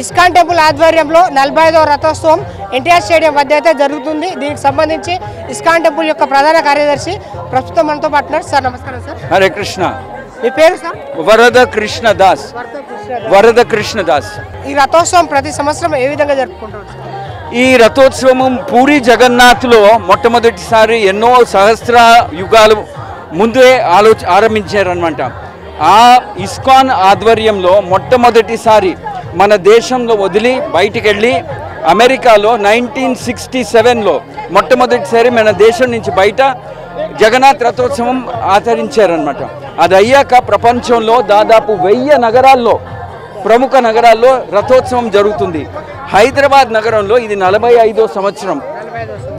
ISKCON temple ఆధ్వర్యంలో 45వ రథోత్సవం NTR stadium వద్ద అయితే జరుగుతుంది. దీనికి సంబంధించి ఇస్కాన్ టెంపుల్ యొక్క ప్రధాన కార్యదర్శి ప్రస్తుతం మనతో పాటున్నారు. సార్ నమస్కారం సార్. హరే కృష్ణ. మీ పేరు సార్? వరద కృష్ణదాస్. వరద కృష్ణదాస్. ఈ రథోత్సవం ప్రతి సంవత్సరం ఏ విధంగా జరుపుకుంటారు? ఈ రథోత్సవం పూరి జగన్నాథ్లో మొట్టమొదటిసారి ఎన్నో సహస్ర యుగాలు ముందే ఆరంభించారనమాట. ఆ ఇస్కాన్ ఆధ్వర్యంలో మొట్టమొదటిసారి మన దేశంలో వదిలి బయటికి వెళ్ళి అమెరికాలో 1967లో మొట్టమొదటిసారి మన దేశం నుంచి బయట జగన్నాథ్ రథోత్సవం ఆచరించారనమాట. అది అయ్యాక ప్రపంచంలో దాదాపు 1000 నగరాల్లో ప్రముఖ నగరాల్లో రథోత్సవం జరుగుతుంది. హైదరాబాద్ నగరంలో ఇది 45వ సంవత్సరం.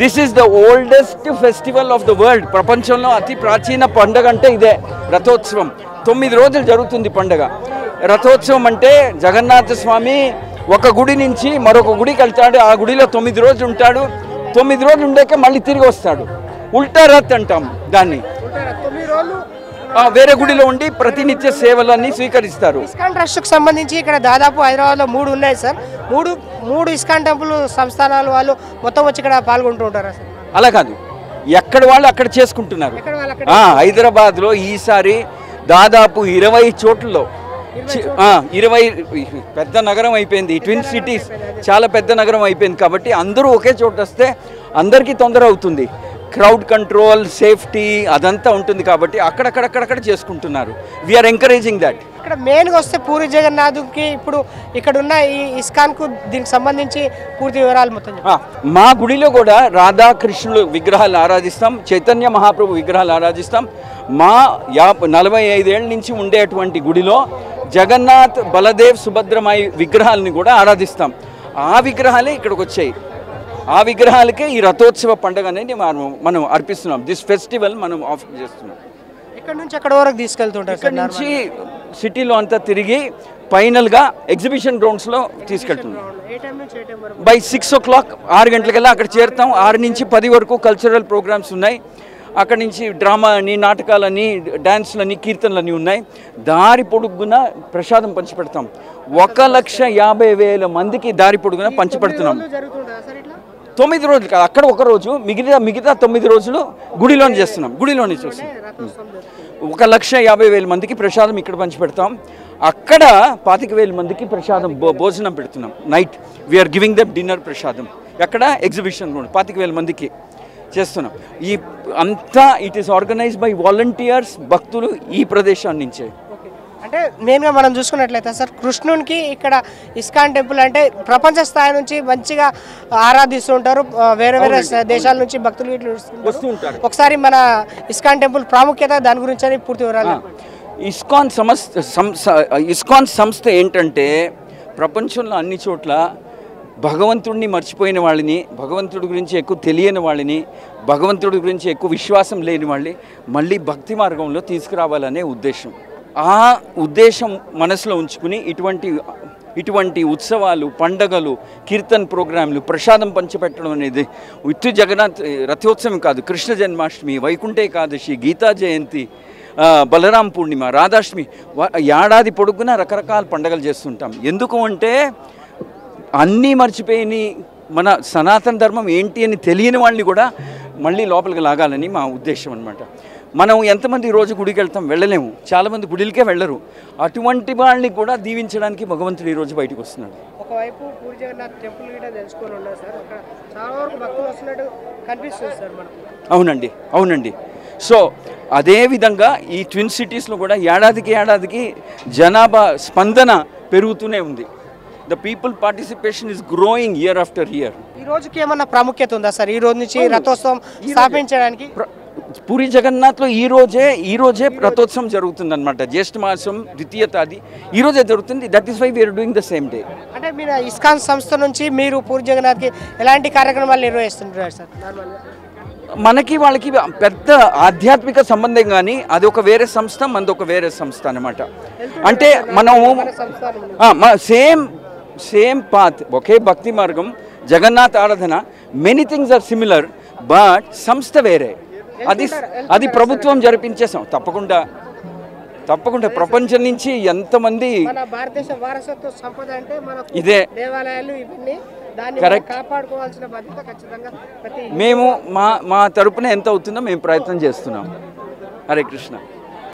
This is the oldest festival of the world. ప్రపంచంలో అతి ప్రాచీన పండుగ అంటే ఇదే రథోత్సవం. 9 రోజులు జరుగుతుంది పండుగ. రథోత్సవం అంటే జగన్నాథ స్వామి ఒక గుడి నుంచి మరొక గుడికి వెళ్తాడు. ఆ గుడిలో 9 రోజులు ఉంటాడు. 9 రోజులు ఉండాక మళ్ళీ తిరిగి వస్తాడు. ఉల్టా రథ్ అంటాం దాన్ని. వేరే గుడిలో ఉండి ప్రతినిత్య సేవలన్నీ స్వీకరిస్తారు. ఇస్కాన్ ట్రస్ట్కి సంబంధించి ఇక్కడ దాదాపు హైదరాబాద్లో 3 ఉన్నాయి సార్. మూడు ఇస్కాన్ టెంపుల్ సంస్థానాలు వాళ్ళు మొత్తం వచ్చి ఇక్కడ పాల్గొంటూ ఉంటారా సార్? అలా కాదు, ఎక్కడ వాళ్ళు అక్కడ చేసుకుంటున్నారు. హైదరాబాద్లో ఈసారి దాదాపు 20 చోట్లలో 20 పెద్ద నగరం అయిపోయింది. ట్విన్ సిటీస్ చాలా పెద్ద నగరం అయిపోయింది కాబట్టి అందరూ ఒకే చోట వస్తే అందరికీ తొందర అవుతుంది. క్రౌడ్ కంట్రోల్, సేఫ్టీ అదంతా ఉంటుంది కాబట్టి అక్కడక్కడ చేసుకుంటున్నారు. We're encouraging that. ఇక్కడ మెయిన్గా వస్తే పూరి జగన్నాథ్కి ఇప్పుడు ఇక్కడ ఉన్న ఈ ఇస్కాన్కు దీనికి సంబంధించి పూర్తి వివరాలు మొత్తం మా గుడిలో కూడా రాధాకృష్ణులు విగ్రహాలు ఆరాధిస్తాం, చైతన్య మహాప్రభు విగ్రహాలు ఆరాధిస్తాం. మా 45 ఏళ్ళ నుంచి ఉండేటువంటి గుడిలో జగన్నాథ్, బలదేవ్, సుభద్రమాయి విగ్రహాలని కూడా ఆరాధిస్తాం. ఆ విగ్రహాలే ఇక్కడికి వచ్చాయి. ఆ విగ్రహాలకే ఈ రథోత్సవ పండుగ అనేది మనం అర్పిస్తున్నాం. దిస్ ఫెస్టివల్ మనం ఆఫర్ చేస్తున్నాం. ఇక్కడ నుంచి అక్కడ వరకు తీసుకెళ్తుంటారు. ఇక్కడ నుంచి సిటీలో అంతా తిరిగి ఫైనల్గా ఎగ్జిబిషన్ గ్రౌండ్స్లో తీసుకెళ్తున్నాం. బై 6 o'clock 6 గంటలకల్లా అక్కడ చేరుతాం. 6 నుంచి 10 వరకు కల్చరల్ ప్రోగ్రామ్స్ ఉన్నాయి. అక్కడి నుంచి డ్రామా అని, నాటకాలని, డ్యాన్స్లని, కీర్తనలని ఉన్నాయి. దారి పొడుగున ప్రసాదం పంచిపెడతాం. 1,50,000 మందికి దారి పొడుగున పంచిపెడుతున్నాం. 9 రోజులు కాదు, అక్కడ ఒక రోజు, మిగతా 9 రోజులు గుడిలోనే చేస్తున్నాం. గుడిలోనే చూస్తున్నాం. 1,50,000 మందికి ప్రసాదం ఇక్కడ పంచిపెడతాం. అక్కడ 25,000 మందికి ప్రసాదం భోజనం పెడుతున్నాం. Night we're giving them dinner prasadam. ఎక్కడ ఎగ్జిబిషన్ గ్రౌండ్ 25,000 మందికి చేస్తున్నాం. ఈ అంతా it is organised by volunteers, భక్తులు ఈ ప్రదేశం నుంచే. అంటే మెయిన్గా మనం చూసుకున్నట్లయితే సార్, కృష్ణునికి ఇక్కడ ఇస్కాన్ టెంపుల్ అంటే ప్రపంచ స్థాయి నుంచి మంచిగా ఆరాధిస్తూ ఉంటారు. వేరే దేశాల నుంచి భక్తులు వస్తూ ఉంటారు. ఒకసారి మన ఇస్కాన్ టెంపుల్ ప్రాముఖ్యత దాని గురించి అని పూర్తి వివరాలు. ఇస్కాన్ సంస్థ ఏంటంటే ప్రపంచంలో అన్ని చోట్ల భగవంతుడిని మర్చిపోయిన వాళ్ళని, భగవంతుడి గురించి ఎక్కువ తెలియని వాళ్ళని, భగవంతుడి గురించి ఎక్కువ విశ్వాసం లేని వాళ్ళని మళ్ళీ భక్తి మార్గంలో తీసుకురావాలనే ఉద్దేశం. ఆ ఉద్దేశం మనసులో ఉంచుకుని ఇటువంటి ఉత్సవాలు, పండగలు, కీర్తన్ ప్రోగ్రాంలు, ప్రసాదం పంచిపెట్టడం అనేది ఉత్తి జగన్నాథ్ రథోత్సవం కాదు. కృష్ణ జన్మాష్టమి, వైకుంఠ ఏకాదశి, గీతా జయంతి, బలరాం పూర్ణిమ, రాధాష్టమి, ఏడాది పొడుగున రకరకాల పండగలు చేస్తుంటాం. ఎందుకు అంటే అన్నీ మర్చిపోయి మన సనాతన ధర్మం ఏంటి అని తెలియని వాళ్ళని కూడా మళ్ళీ లోపలికి లాగాలని మా ఉద్దేశం అనమాట. మనం ఎంతమంది రోజు గుడికి వెళ్తాం? వెళ్ళలేము. చాలామంది గుడిలకే వెళ్ళరు. అటువంటి వాళ్ళని కూడా దీవించడానికి భగవంతుడు ఈరోజు బయటకు వస్తున్నాడు. ఒకవైపు పూరి జగన్నాథ్ టెంపుల్ కూడా తెలుసుకొని ఉన్నారు సార్. అక్కడ చాలా వరకు భక్తులు వస్తున్నట్టు కనిపిస్తుంది సార్ మనకు. అవునండి. సో అదేవిధంగా ఈ ట్విన్ సిటీస్లో కూడా ఏడాదికి జనాభా స్పందన పెరుగుతూనే ఉంది. The people participation is growing year after year. ఈ రోజుకి ఏమన్నా ప్రాముఖ్యత ఉందా సార్? ఈ రోజు నుంచి రథోత్సవం స్థాపించడానికి పూరి జగన్నాథ్లో ఈ రోజే రథోత్సవం జరుగుతుందన్నమాట. జ్యేష్ఠ మాసం 2వ తేదీ ఈ రోజే జరుగుతుంది. That is why we're doing the same day. అంటే మీరు ఇస్కాన్ సంస్థ నుంచి మీరు పూరి జగన్నాథ్కి ఎలాంటి కార్యక్రమాలు నిర్వహిస్తుంటారు సార్? మనకి వాళ్ళకి పెద్ద ఆధ్యాత్మిక సంబంధం కానీ అది ఒక వేరే సంస్థ, మనది ఒక వేరే సంస్థ అనమాట. అంటే మనము సేమ్ పాత్, ఒకే భక్తి మార్గం, జగన్నాథ్ ఆరాధన, many things are similar, but సంస్థ వేరే. అది ప్రభుత్వం జరిపించేసాం. తప్పకుండా తప్పకుండా ప్రపంచం నుంచి ఎంతమంది మన భారతదేశ వారసత్వ సంపద అంటే మన ఇదే దేవాలయాలు ఇవన్నీ దాన్ని కరెక్ట్ కాపాడుకోవాల్సిన బాధ్యత ఖచ్చితంగా ప్రతి మేము మా తరపున ఎంత అవుతుందో మేము ప్రయత్నం చేస్తున్నాం. హరే కృష్ణ.